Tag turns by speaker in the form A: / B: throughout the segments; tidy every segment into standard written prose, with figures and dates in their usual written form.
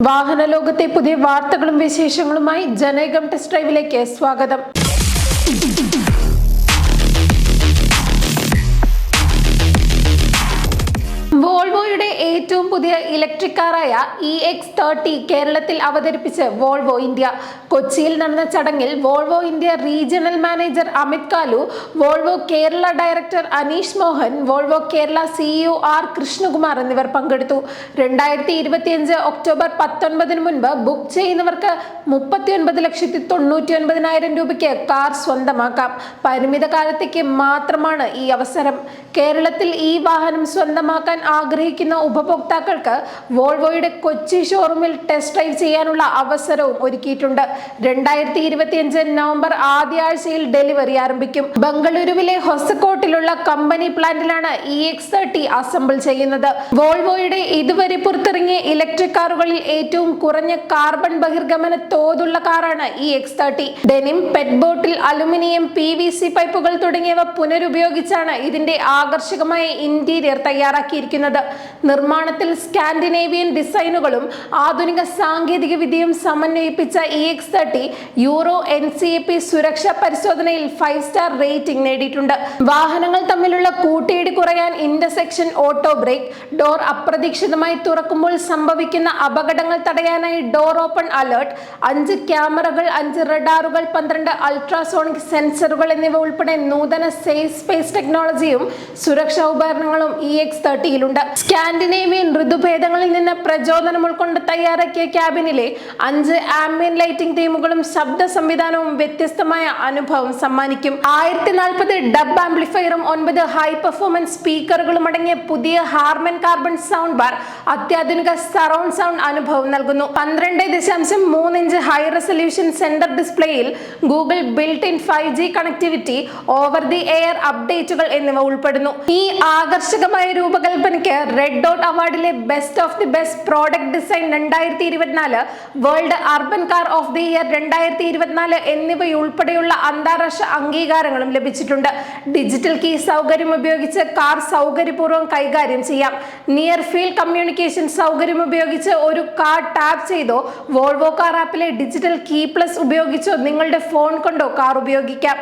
A: വാഹന ലോകത്തെ പുതിയ വാർത്തകളും വിശേഷങ്ങളുമായി ജനേകം ടെസ്റ്റ് ഡ്രൈവിലേക്ക് സ്വാഗതം. വോൾവോയുടെ ഏറ്റവും പുതിയ ഇലക്ട്രിക് കാറായ EX30 കേരളത്തിൽ അവതരിപ്പിച്ച് വോൾവോ ഇന്ത്യ. കൊച്ചിയിൽ നടന്ന ചടങ്ങിൽ Volvo India regional manager Amit Kalu, Volvo Kerala director Aneesh Mohan, Volvo Kerala CEO R Krishnakumar എന്നിവർ പങ്കെടുത്തു. 2025 ഒക്ടോബർ 19 മുൻപ് ബുക്ക് ചെയ്യുന്നവർക്ക് 39,99,000 രൂപയ്ക്ക് കാർ സ്വന്തമാക്കാം. പരിമിത കാലത്തേക്ക് മാത്രമാണ് ഈ അവസരം. കേരളത്തിൽ ഈ വാഹനം സ്വന്തമാക്കാൻ ആഗ്രഹിക്കുന്ന ഉപഭോക്താക്കൾക്ക് വോൾവോയുടെ കൊച്ചി ഷോറൂമിൽ ടെസ്റ്റ് ഡ്രൈവ് ചെയ്യാനുള്ള അവസരവും ഒരുക്കിയിട്ടുണ്ട്. 2025 നവംബർ ആദ്യ ആഴ്ചയിൽ ഡെലിവറി ആരംഭിക്കും. ബംഗളൂരുവിലെ ഹൊസക്കോട്ടിലുള്ള കമ്പനി പ്ലാന്റിലാണ് EX30 അസംബിൾ ചെയ്യുന്നത്. വോൾവോയുടെ ഇതുവരെ പുറത്തിറങ്ങിയ ഇലക്ട്രിക് കാറുകളിൽ ഏറ്റവും കുറഞ്ഞ കാർബൺ ബഹിർഗമന തോതുള്ള കാറാണ് EX30. ഡെനിം, പെറ്റ് ബോട്ടിൽ, അലുമിനിയം, PVC പൈപ്പുകൾ തുടങ്ങിയവ പുനരുപയോഗിച്ചാണ് ഇതിന്റെ ആകർഷകമായ ഇന്റീരിയർ തയ്യാറാക്കിയിരിക്കുന്നത്. നിർമ്മാണത്തിൽ സ്കാൻഡിനേവിയൻ ഡിസൈനുകളും ആധുനിക സാങ്കേതിക വിദ്യയും സമന്വയിപ്പിച്ച EX30 യൂറോ NCAP സുരക്ഷാ പരിശോധനയിൽ 5 സ്റ്റാർ റേറ്റിംഗ് നേടിയിട്ടുണ്ട്. വാഹനങ്ങൾ തമ്മിലുള്ള കൂട്ടിയിടി കുറയാൻ ഇന്റർസെക്ഷൻ ഓട്ടോ ബ്രേക്ക്, ഡോർ അപ്രതീക്ഷിതമായി തുറക്കുമ്പോൾ സംഭവിക്കുന്ന അപകടങ്ങൾ തടയാനായി ഡോർ ഓപ്പൺ അലേർട്ട്, 5 ക്യാമറകൾ, 5 റഡാറുകൾ, 12 അൾട്രാസോണിക് സെൻസറുകൾ എന്നിവ ഉൾപ്പെടെ നൂതന സേഫ് സ്പേസ് ടെക്നോളജിയും സുരക്ഷാ ഉപകരണങ്ങളും EX30 ലുണ്ട്. സ്കാൻഡിനേവിയൻ ഋതുഭേദങ്ങളിൽ നിന്ന് പ്രചോദനം ഉൾക്കൊണ്ട് തയ്യാറാക്കിയ ക്യാബിനിലെ 5 ആംബിയന്റ് ലൈറ്റിംഗ് തീമുകളും ശബ്ദ സംവിധാനവും വ്യത്യസ്തമായ അനുഭവം സമ്മാനിക്കും. 1040 ഡബ് ആംപ്ലിഫയറും 9 ഹൈ പെർഫോമൻസ് സ്പീക്കറുകളും അടങ്ങിയ പുതിയ ഹാർമൻ കാർബൺ സൗണ്ട് ബാർ അത്യാധുനിക സറൗണ്ട് സൗണ്ട് അനുഭവം നൽകുന്നു. 12.3 ഇഞ്ച് ഹൈ റെസൊല്യൂഷൻ സെന്റർ ഡിസ്പ്ലേയിൽ Google built in 5G connectivity, over the air അപ്ഡേറ്റുകൾ എന്നിവ ഉൾപ്പെടുന്നു. ഈ ആകർഷകമായ രൂപകൽപ്പനയ്ക്ക് റെഡ് ഡോട്ട് അവാർഡിലെ best of the best product design 2024, world urban car of the year 2024 എന്നിവയുൾപ്പെടെയുള്ള അന്താരാഷ്ട്ര അംഗീകാരങ്ങളും ലഭിച്ചിട്ടുണ്ട്. ഡിജിറ്റൽ കീ സൗകര്യം ഉപയോഗിച്ച് കാർ സൗകര്യപൂർവ്വം കൈകാര്യം ചെയ്യാം. നിയർ ഫീൽഡ് കമ്മ്യൂണിക്കേഷൻ സൗകര്യം ഉപയോഗിച്ച് ഒരു കാർ ടാപ്പ് ചെയ്തോ വോൾവോ കാർ ആപ്പിലെ ഡിജിറ്റൽ കീ പ്ലസ് ഉപയോഗിച്ചോ നിങ്ങളുടെ ഫോൺ കൊണ്ടോ കാർ ഉപയോഗിക്കാം.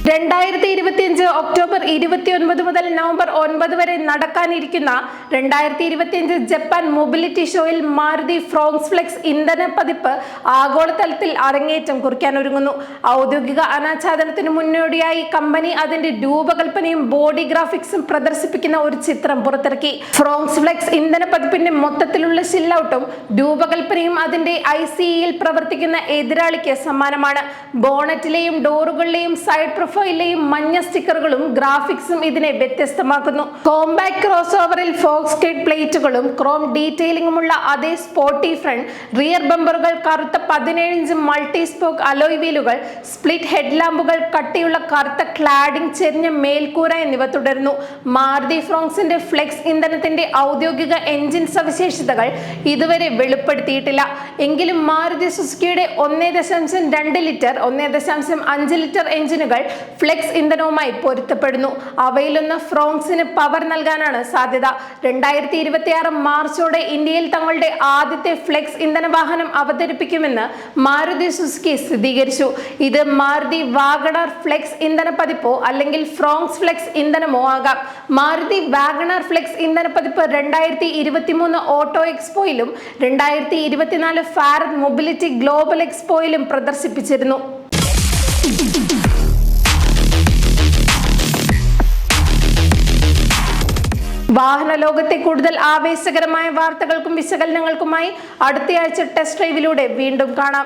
A: 2025 ഒക്ടോബർ 29 മുതൽ നവംബർ 9 വരെ നടക്കാനിരിക്കുന്ന 2025 ജപ്പാൻ മൊബിലിറ്റി ഷോയിൽ മാരുതി ഫ്രോങ്സ് ഫ്ലെക്സ് ഇന്ധന പതിപ്പ് ആഗോളതലത്തിൽ അരങ്ങേറ്റം കുറിക്കാനൊരുങ്ങുന്നു. ഔദ്യോഗിക അനാച്ഛാദനത്തിന് മുന്നോടിയായി കമ്പനി അതിന്റെ രൂപകൽപ്പനയും ബോഡി ഗ്രാഫിക്സും പ്രദർശിപ്പിക്കുന്ന ഒരു ചിത്രം പുറത്തിറക്കി. ഫ്രോങ്സ് ഫ്ലെക്സ് ഇന്ധന പതിപ്പിന്റെ മൊത്തത്തിലുള്ള ഷില്ലൌട്ടും രൂപകൽപ്പനയും അതിന്റെ ICEയിൽ പ്രവർത്തിക്കുന്ന എതിരാളിക്ക് സമ്മാനമാണ്. ബോണറ്റിലെയും ഡോറുകളിലെയും സൈഡ് പ്രൊഫൈലിലെയും മഞ്ഞ സ്റ്റിക്കറുകളും ഗ്രാഫിക്സും ഇതിനെ വ്യത്യസ്തമാക്കുന്നു. കോമ്പാക്ട് ക്രോസ് ഓവറിൽ ഫോക്സ് ഗേറ്റ് പ്ലേറ്റുകളും ക്രോം ഡീറ്റെയിലിംഗുമുള്ള അതേ സ്പോർട്ടി ഫ്രണ്ട്, റിയർ ബമ്പറുകൾ, കറുത്ത 17 ഇഞ്ച് മൾട്ടി സ്പോക്ക് അലോയ് വീലുകൾ, സ്പ്ലിറ്റ് ഹെഡ് ലാമ്പുകൾ, കട്ടിയുള്ള കറുത്ത ക്ലാഡിംഗ്, ചെരിഞ്ഞ മേൽക്കൂര എന്നിവ തുടരുന്നു. മാരുതി ഫ്രോങ്സിന്റെ ഫ്ലെക്സ് ഇന്ധനത്തിന്റെ ഔദ്യോഗിക എഞ്ചിൻ സവിശേഷതകൾ ഇതുവരെ വെളിപ്പെടുത്തിയിട്ടില്ല. എങ്കിലും മാരുതി സുസുക്കിയുടെ 1.2 ലിറ്റർ, 1.5 ലിറ്റർ എഞ്ചിനുകൾ ഫ്ലെക്സ് ഇന്ധനവുമായി പൊരുത്തപ്പെടുന്നു. അവയിലൊന്ന് ഫ്രോങ്സിന് പവർ നൽകാനാണ് സാധ്യത. 2026 മാർച്ചോടെ ഇന്ത്യയിൽ തങ്ങളുടെ ആദ്യത്തെ ഫ്ലെക്സ് ഇന്ധന വാഹനം അവതരിപ്പിക്കുമെന്ന് മാരുതി സുസുക്കി സ്ഥിരീകരിച്ചു. ഇത് മാരുതി വാഗണാർ ഫ്ലെക്സ് ഇന്ധന പതിപ്പോ അല്ലെങ്കിൽ ഫ്രോങ്സ് ഫ്ലെക്സ് ഇന്ധനമോ ആകാം. മാരുതി വാഗണാർ ഫ്ലെക്സ് ഇന്ധന പതിപ്പ് 2023 ഓട്ടോ എക്സ്പോയിലും 2024 ഫാരഡ് മൊബിലിറ്റി ഗ്ലോബൽ എക്സ്പോയിലും പ്രദർശിപ്പിച്ചിരുന്നു. വാഹന ലോകത്തെ കൂടുതൽ ആവേശകരമായ വാർത്തകൾക്കും വിശകലനങ്ങൾക്കുമായി അടുത്തയാഴ്ച ടെസ്റ്റ് ഡ്രൈവിലൂടെ വീണ്ടും കാണാം.